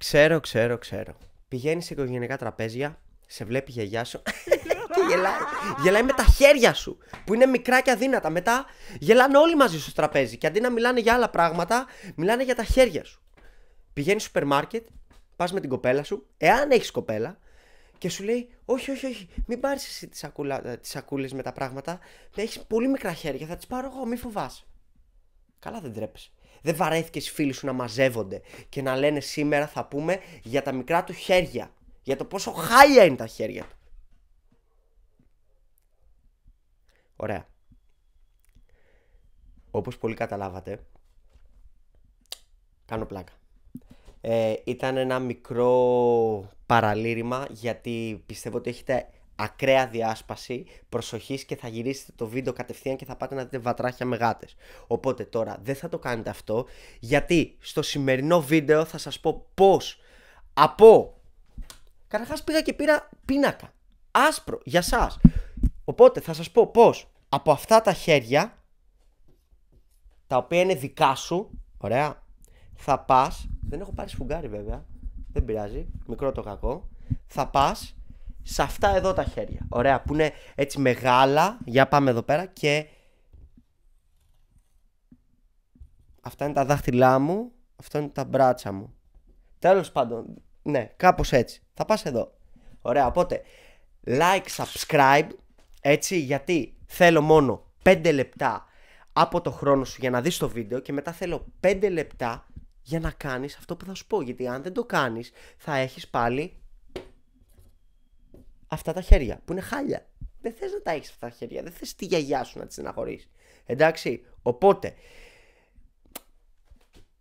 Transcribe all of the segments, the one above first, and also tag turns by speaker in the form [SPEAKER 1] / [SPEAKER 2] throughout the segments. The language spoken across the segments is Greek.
[SPEAKER 1] Ξέρω. Πηγαίνεις σε οικογενειακά τραπέζια, σε βλέπει η γιαγιά σου και γελάει. Γελάει με τα χέρια σου, που είναι μικρά και αδύνατα. Μετά γελάνε όλοι μαζί στο τραπέζι και αντί να μιλάνε για άλλα πράγματα, μιλάνε για τα χέρια σου. Πηγαίνεις στο σούπερ μάρκετ, πας με την κοπέλα σου, εάν έχεις κοπέλα, και σου λέει: Όχι, μην πάρεις εσύ τις σακούλες με τα πράγματα. Έχεις πολύ μικρά χέρια, θα τις πάρω εγώ, μη φοβάσαι. Καλά, δεν τρέπεσαι. Δεν βαρέθηκες οι φίλοι σου να μαζεύονται και να λένε: Σήμερα θα πούμε για τα μικρά του χέρια. Για το πόσο χάλια είναι τα χέρια του. Ωραία. Όπως πολύ καταλάβατε, κάνω πλάκα. Ήταν ένα μικρό παραλήρημα, γιατί πιστεύω ότι έχετε ακραία διάσπαση προσοχής και θα γυρίσετε το βίντεο κατευθείαν και θα πάτε να δείτε βατράχια με γάτες. Οπότε τώρα δεν θα το κάνετε αυτό, γιατί στο σημερινό βίντεο θα σας πω πώς Καταρχάς πήγα και πήρα πίνακα άσπρο για σας. Οπότε θα σας πω πώς από αυτά τα χέρια, τα οποία είναι δικά σου, ωραία, θα πας. Δεν έχω πάρει σφουγγάρι βέβαια, δεν πειράζει, μικρό το κακό. Θα πας σε αυτά εδώ τα χέρια, ωραία, που είναι έτσι μεγάλα. Για πάμε εδώ πέρα και αυτά είναι τα δάχτυλά μου, αυτό είναι τα μπράτσα μου. Τέλος πάντων, ναι, κάπως έτσι. Θα πας εδώ. Ωραία, οπότε like, subscribe, έτσι, γιατί θέλω μόνο 5 λεπτά από το χρόνο σου για να δεις το βίντεο και μετά θέλω 5 λεπτά για να κάνεις αυτό που θα σου πω. Γιατί αν δεν το κάνεις θα έχεις πάλι αυτά τα χέρια που είναι χάλια. Δεν θες να τα έχεις αυτά τα χέρια, δεν θες τη γιαγιά σου να τη στεναχωρείς. Εντάξει, οπότε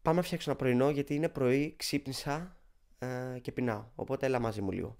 [SPEAKER 1] πάμε να φτιάξω ένα πρωινό, γιατί είναι πρωί, ξύπνησα και πεινάω. Οπότε έλα μαζί μου λίγο.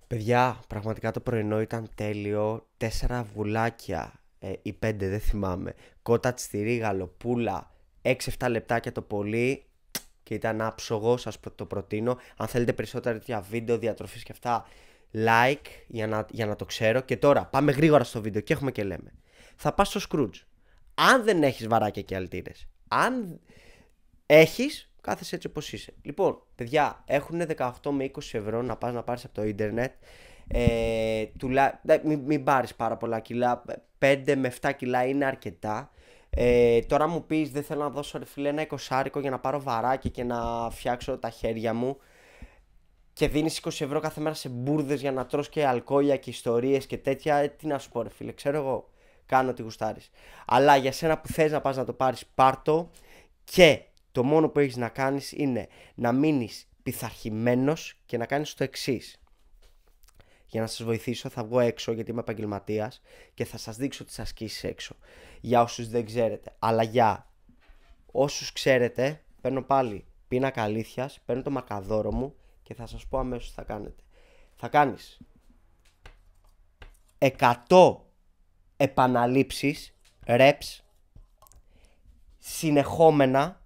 [SPEAKER 1] Παιδιά, πραγματικά το πρωινό ήταν τέλειο. 4 αυγουλάκια ή 5, δεν θυμάμαι. Κότατ στη ρίγαλο, πούλα, 6-7 λεπτάκια το πολύ. Και ήταν άψογο, σας το προτείνω. Αν θέλετε περισσότερα τέτοια βίντεο διατροφής και αυτά, like για να το ξέρω. Και τώρα πάμε γρήγορα στο βίντεο και έχουμε και λέμε. Θα πας στο Scrooge. Αν δεν έχεις βαράκια και αλτήρες, αν έχεις, κάθεσαι έτσι όπως είσαι. Λοιπόν, παιδιά, έχουν 18 με 20 ευρώ να πας να πάρεις από το ίντερνετ. Μην πάρεις πάρα πολλά κιλά, 5 με 7 κιλά είναι αρκετά. Τώρα μου πεις, δεν θέλω να δώσω, ρε φίλε, ένα 20 για να πάρω βαράκι και να φτιάξω τα χέρια μου, και δίνεις 20 ευρώ κάθε μέρα σε μπουρδες για να τρως και αλκοόλια και ιστορίες και τέτοια. Τι να σου πω, ρε φίλε, ξέρω εγώ, κάνω τι γουστάρεις. Αλλά για σένα που θες να πας να το πάρεις, πάρ' και το μόνο που έχεις να κάνεις είναι να μείνεις πειθαρχημένος και να κάνεις το εξής. Για να σας βοηθήσω θα βγω έξω, γιατί είμαι επαγγελματίας, και θα σας δείξω τις ασκήσεις έξω. Για όσους δεν ξέρετε. Αλλά για όσους ξέρετε, παίρνω πάλι πίνακα αλήθειας, παίρνω το μαρκαδόρο μου και θα σας πω αμέσως τι θα κάνετε. Θα κάνεις 100 επαναλήψεις, reps, συνεχόμενα,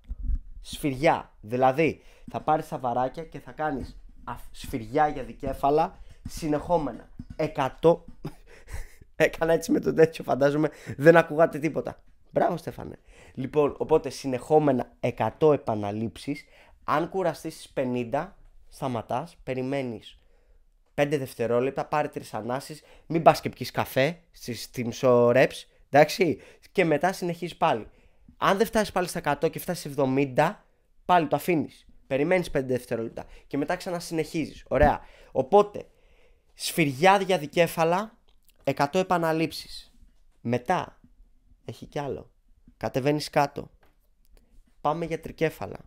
[SPEAKER 1] σφυριά. Δηλαδή θα πάρεις τα βαράκια και θα κάνεις σφυριά για δικέφαλα συνεχόμενα 100. Έκανα έτσι με το τέτοιο, φαντάζομαι δεν ακούγατε τίποτα. Μπράβο, Στέφανε. Λοιπόν, οπότε συνεχόμενα 100 επαναλήψεις. Αν κουραστείς στις 50, σταματάς, περιμένεις 5 δευτερόλεπτα, πάρε 3 ανάσεις, μην πας και πιεις καφέ στη μισό reps, εντάξει, και μετά συνεχίζεις πάλι. Αν δεν φτάσεις πάλι στα 100 και φτάσεις 70, πάλι το αφήνεις. Περιμένεις 5 δευτερόλεπτα και μετά ξανασυνεχίζεις. Ωραία. Οπότε, σφυριά για δικέφαλα, 100 επαναλήψεις. Μετά, έχει κι άλλο. Κατεβαίνεις κάτω. Πάμε για τρικέφαλα.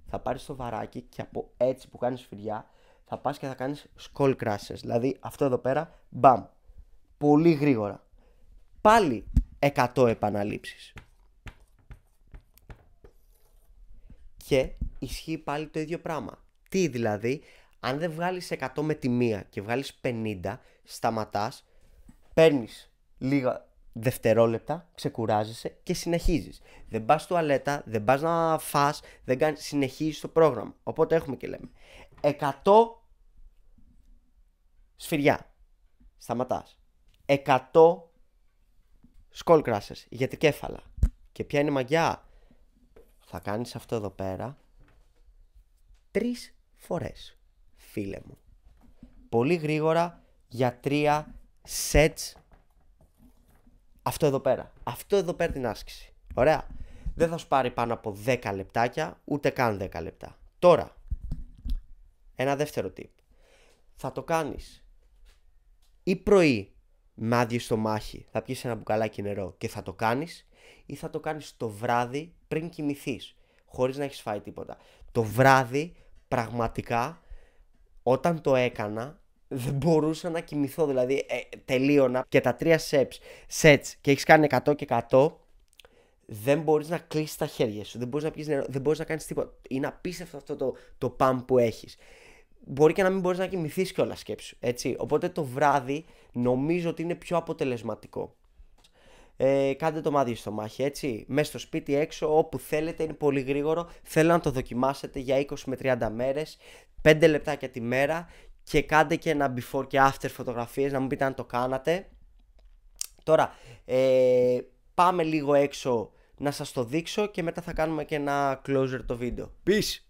[SPEAKER 1] θα πάρεις το βαράκι και από έτσι που κάνεις σφυριά θα πας και θα κάνεις skull crushes. Δηλαδή αυτό εδώ πέρα, μπαμ, πολύ γρήγορα. Πάλι 100 επαναλήψεις. Και ισχύει πάλι το ίδιο πράγμα. Τι δηλαδή, αν δεν βγάλεις 100 με τη μία και βγάλεις 50, σταματάς, παίρνεις λίγα δευτερόλεπτα, ξεκουράζεσαι και συνεχίζεις. Δεν πας τουαλέτα, δεν πας να φας, δεν κάνεις, συνεχίζεις το πρόγραμμα. Οπότε έχουμε και λέμε 100 σφυριά, σταματάς. 100 skull crushes για τρικέφαλα. Και ποια είναι η μαγιά? Θα κάνεις αυτό εδώ πέρα 3 φορές, φίλε μου. Πολύ γρήγορα για 3 sets. Αυτό εδώ πέρα. Αυτό εδώ πέρα την άσκηση. Ωραία. Δεν θα σου πάρει πάνω από 10 λεπτάκια, ούτε καν 10 λεπτά. Τώρα, ένα δεύτερο tip. Θα το κάνεις ή πρωί με άδειο στομάχι, θα πιεις ένα μπουκαλάκι νερό και θα το κάνεις, ή θα το κάνεις το βράδυ πριν κοιμηθείς, χωρίς να έχεις φάει τίποτα. Το βράδυ, πραγματικά, όταν το έκανα, δεν μπορούσα να κοιμηθώ. Δηλαδή, τελείωνα και τα 3 sets και έχεις κάνει 100 και 100, δεν μπορείς να κλείσεις τα χέρια σου, δεν μπορείς να πιεις νερό, δεν μπορείς να κάνεις τίποτα. Είναι απίστευτο αυτό το pump που έχεις. Μπορεί και να μην μπορείς να κοιμηθείς κιόλας, σκέψου, έτσι. Οπότε το βράδυ νομίζω ότι είναι πιο αποτελεσματικό. Κάντε το μάδι στο μάχη, έτσι. Μέσα στο σπίτι, έξω, όπου θέλετε, είναι πολύ γρήγορο. Θέλω να το δοκιμάσετε για 20 με 30 μέρες, 5 λεπτάκια τη μέρα, και κάντε και ένα before και after φωτογραφίες, να μου πείτε αν το κάνατε. Τώρα, πάμε λίγο έξω να σας το δείξω και μετά θα κάνουμε και ένα closer το βίντεο. Peace!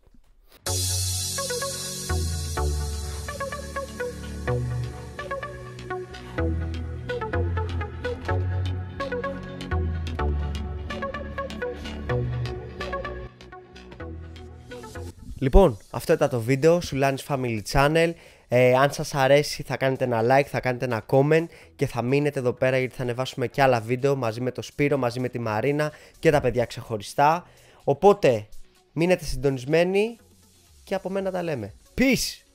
[SPEAKER 1] Λοιπόν, αυτό ήταν το βίντεο Sulanis Family Channel. Αν σας αρέσει θα κάνετε ένα like, θα κάνετε ένα comment και θα μείνετε εδώ πέρα, γιατί θα ανεβάσουμε και άλλα βίντεο μαζί με το Σπύρο, μαζί με τη Μαρίνα και τα παιδιά ξεχωριστά. Οπότε μείνετε συντονισμένοι και από μένα τα λέμε. Peace!